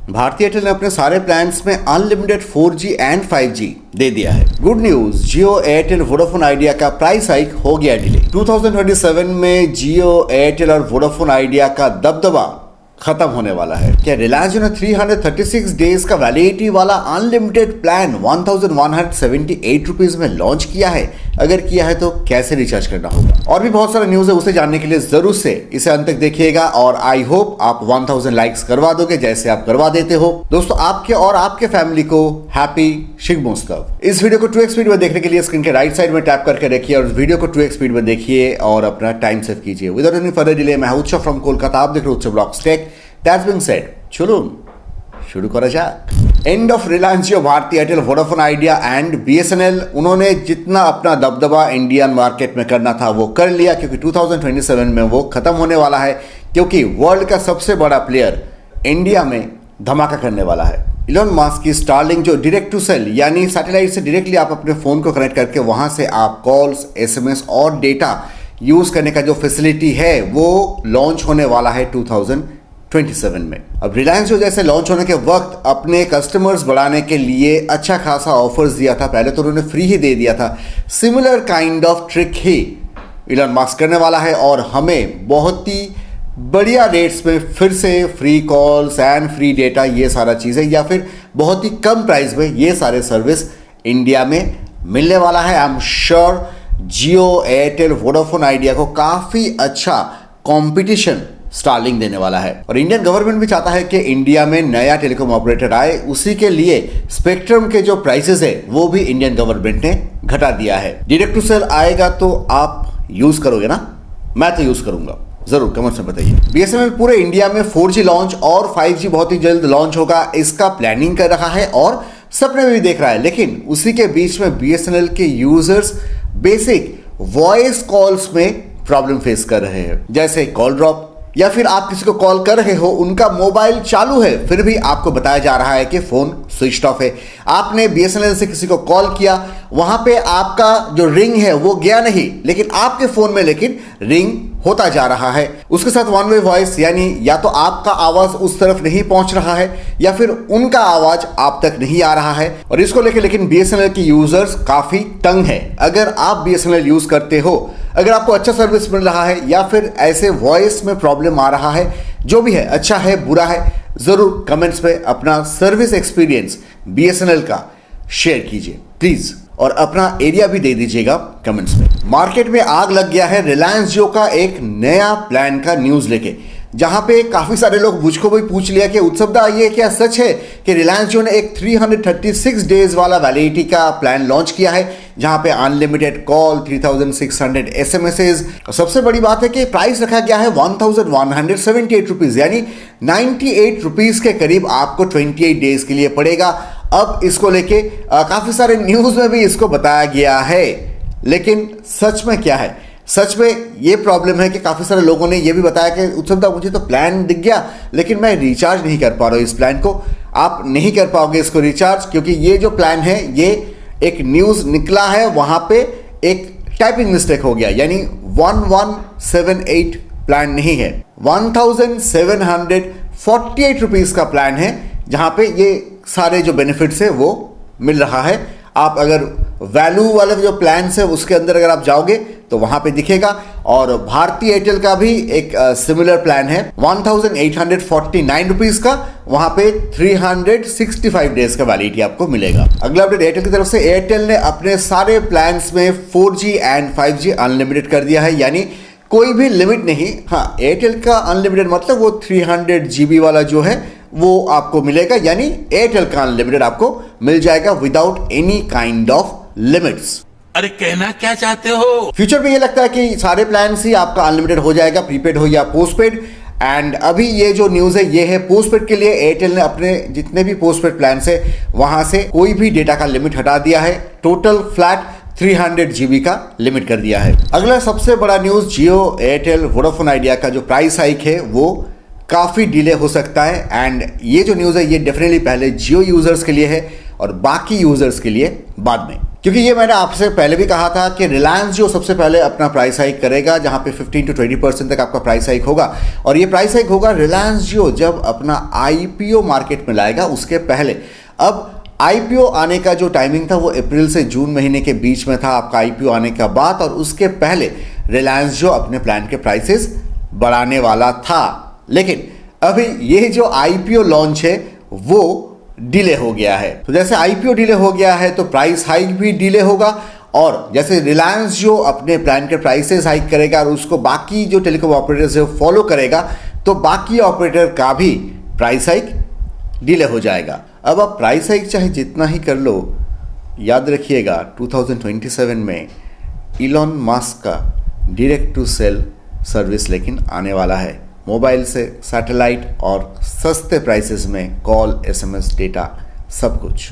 Bharti Airtel ने अपने सारे प्लान्स में अनलिमिटेड 4G एंड 5G दे दिया है। Good news, Jio Airtel Vodafone idea का प्राइस हाइक हो गया डिले। 2027 में जियो एयरटेल और वोडाफोन आइडिया का दबदबा खत्म होने वाला है। क्या रिलायंस ने 336 डेज का वैलिडिटी वाला अनलिमिटेड प्लान 1178 रुपीज में लॉन्च किया है? अगर किया है तो कैसे रिचार्ज करना होगा? और भी बहुत सारा न्यूज है, उसे जानने के लिए जरूर से इसे अंत तक देखिएगा और आई होप आप 1000 लाइक्स करवा दोगे जैसे आप करवा देते हो। दोस्तों, आपके और आपके फैमिली को हैप्पी शिग्मोत्सव। इस वीडियो को 2x स्पीड में देखने के लिए स्क्रीन के राइट साइड में टैप करके रखिए और वीडियो को 2x स्पीड में देखिए और अपना टाइम सेव कीजिए। विदाउट एनी फर्दर डिले, मैं उत्सव फ्रॉम कोलकाता, आप देख रहे हो उत्सव blogs take. That's being said, चलो शुरू करा जाए। End of Reliance Jio, Bharti Airtel, Vodafone Idea and BSNL, उन्होंने जितना अपना दबदबा इंडियन मार्केट में करना था वो कर लिया, क्योंकि 2027 में वो खत्म होने वाला है, क्योंकि वर्ल्ड का सबसे बड़ा प्लेयर इंडिया में धमाका करने वाला है। इलॉन मस्क की स्टारलिंक, जो डायरेक्ट टू सेल यानी सैटेलाइट से डायरेक्टली आप अपने फोन को कनेक्ट करके वहां से आप कॉल्स, SMS और डेटा यूज करने का जो फैसिलिटी है वो लॉन्च होने वाला है 2027 में। अब रिलायंस जो जैसे लॉन्च होने के वक्त अपने कस्टमर्स बढ़ाने के लिए अच्छा खासा ऑफर्स दिया था, पहले तो उन्होंने फ्री ही दे दिया था। Similar kind of trick he Elon Musk करने वाला है और हमें बहुत ही बढ़िया रेट्स में फिर से free calls and free data, ये सारा चीज़ें, या फिर बहुत ही कम प्राइस में ये सारे सर्विस इंडिया में मिलने वाला है। I am sure Jio, Airtel, Vodafone idea को काफ़ी अच्छा कॉम्पिटिशन स्टारलिंक देने वाला है। और इंडियन गवर्नमेंट भी चाहता है कि इंडिया में नया टेलीकॉम ऑपरेटर आए, उसी के लिए स्पेक्ट्रम के जो प्राइसेस है वो भी इंडियन गवर्नमेंट ने घटा दिया है। डायरेक्ट टू सेल आएगा तो आप यूज करोगे ना? मैं तो यूज करूंगा, जरूर कमेंट्स में बताइए। BSNL पूरे इंडिया में 4G लॉन्च और 5G बहुत ही जल्द लॉन्च होगा, इसका प्लानिंग कर रहा है और सपने में भी देख रहा है। लेकिन उसी के बीच में BSNL के यूजर्स बेसिक वॉइस कॉल्स में प्रॉब्लम फेस कर रहे हैं, जैसे कॉल ड्रॉप, या फिर आप किसी को कॉल कर रहे हो, उनका मोबाइल चालू है फिर भी आपको बताया जा रहा है कि फोन स्विच ऑफ है। आपने BSNL से किसी को कॉल किया, वहां पे आपका जो रिंग है वो गया नहीं, लेकिन आपके फोन में लेकिन रिंग होता जा रहा है। उसके साथ वन वे वॉइस, यानी या तो आपका आवाज उस तरफ नहीं पहुंच रहा है या फिर उनका आवाज आप तक नहीं आ रहा है। और इसको लेकर लेकिन BSNL के यूजर्स काफी तंग है। अगर आप BSNL यूज करते हो, अगर आपको अच्छा सर्विस मिल रहा है या फिर ऐसे वॉइस में प्रॉब्लम आ रहा है, जो भी है, अच्छा है बुरा है, जरूर कमेंट्स पे अपना सर्विस एक्सपीरियंस BSNL का शेयर कीजिए प्लीज, और अपना एरिया भी दे दीजिएगा कमेंट्स में। मार्केट में आग लग गया है रिलायंस जियो का एक नया प्लान का न्यूज लेके, जहां पे काफी सारे लोग मुझको भी पूछ लिया कि उत्सवदा ये क्या सच है कि रिलायंस जियो ने एक 336 डेज वाला वैलिडिटी का प्लान लॉन्च किया है, जहां पे अनलिमिटेड कॉल, 3600 SMSs, और सबसे बड़ी बात है कि प्राइस रखा गया है 1178 रुपीज, यानी 98 रुपीज के करीब आपको 28 डेज के लिए पड़ेगा। अब इसको लेके काफी सारे न्यूज में भी इसको बताया गया है, लेकिन सच में क्या है? सच में ये प्रॉब्लम है कि काफी सारे लोगों ने ये भी बताया कि उत्सवदा मुझे तो प्लान दिख गया लेकिन मैं रिचार्ज नहीं कर पा रहा हूँ इस प्लान को। आप नहीं कर पाओगे इसको रिचार्ज, क्योंकि ये जो प्लान है ये एक न्यूज निकला है, वहां पे एक टाइपिंग मिस्टेक हो गया, यानी 1178 प्लान नहीं है, 1748 रुपीज का प्लान है, जहां पे ये सारे जो बेनिफिट्स है वो मिल रहा है। आप अगर वैल्यू वाले जो प्लान है उसके अंदर अगर आप जाओगे तो वहां पे दिखेगा। और भारती एयरटेल का भी एक सिमिलर प्लान है 1849 रुपीज का, वहां पे 365 डेज का वैलिडिटी आपको मिलेगा। अगला अपडेट एयरटेल की तरफ से, एयरटेल ने अपने सारे प्लान्स में 4G एंड 5G अनलिमिटेड कर दिया है, यानी कोई भी लिमिट नहीं। हाँ, एयरटेल का अनलिमिटेड मतलब वो 300 GB वाला जो है वो आपको मिलेगा, यानी एयरटेल का अनलिमिटेड आपको मिल जाएगा without any kind of limits. अरे कहना क्या चाहते हो? फ्यूचर में ये लगता है कि सारे प्लान ही आपका अनलिमिटेड हो जाएगा, प्रीपेड हो या पोस्टपेड। एंड अभी ये जो न्यूज है ये है पोस्टपेड के लिए। एयरटेल ने अपने जितने भी पोस्टपेड प्लान है वहां से कोई भी डेटा का लिमिट हटा दिया है, टोटल फ्लैट 300 GB का लिमिट कर दिया है। अगला सबसे बड़ा न्यूज, जियो, एयरटेल, वोडाफोन आइडिया का जो प्राइस हाइक है वो काफी डिले हो सकता है। एंड ये जो न्यूज है ये डेफिनेटली पहले जियो यूजर्स के लिए है और बाकी यूजर्स के लिए बाद में। क्योंकि ये मैंने आपसे पहले भी कहा था कि रिलायंस जो सबसे पहले अपना प्राइस हाइक करेगा, जहां पे 15 to 20% तक आपका प्राइस हाइक होगा, और ये प्राइस हाइक होगा रिलायंस जियो जब अपना आईपीओ मार्केट में लाएगा उसके पहले। अब आईपीओ आने का जो टाइमिंग था वो अप्रैल से जून महीने के बीच में था, आपका आईपीओ आने का बाद, और उसके पहले रिलायंस जो अपने प्लान के प्राइसेस बढ़ाने वाला था। लेकिन अभी ये जो आईपीओ लॉन्च है वो डिले हो गया है। तो जैसे आईपीओ डिले हो गया है तो प्राइस हाइक भी डिले होगा, और जैसे रिलायंस जो अपने प्लान के प्राइसेस हाइक करेगा और उसको बाकी जो टेलीकॉम ऑपरेटर्स है वो फॉलो करेगा, तो बाकी ऑपरेटर का भी प्राइस हाइक डिले हो जाएगा। अब आप प्राइस हाइक चाहे जितना ही कर लो, याद रखिएगा 2027 में इलॉन मस्क का डायरेक्ट टू सेल सर्विस लेकिन आने वाला है, मोबाइल से सैटेलाइट और सस्ते प्राइसेस में कॉल, एसएमएस, डेटा, सब कुछ।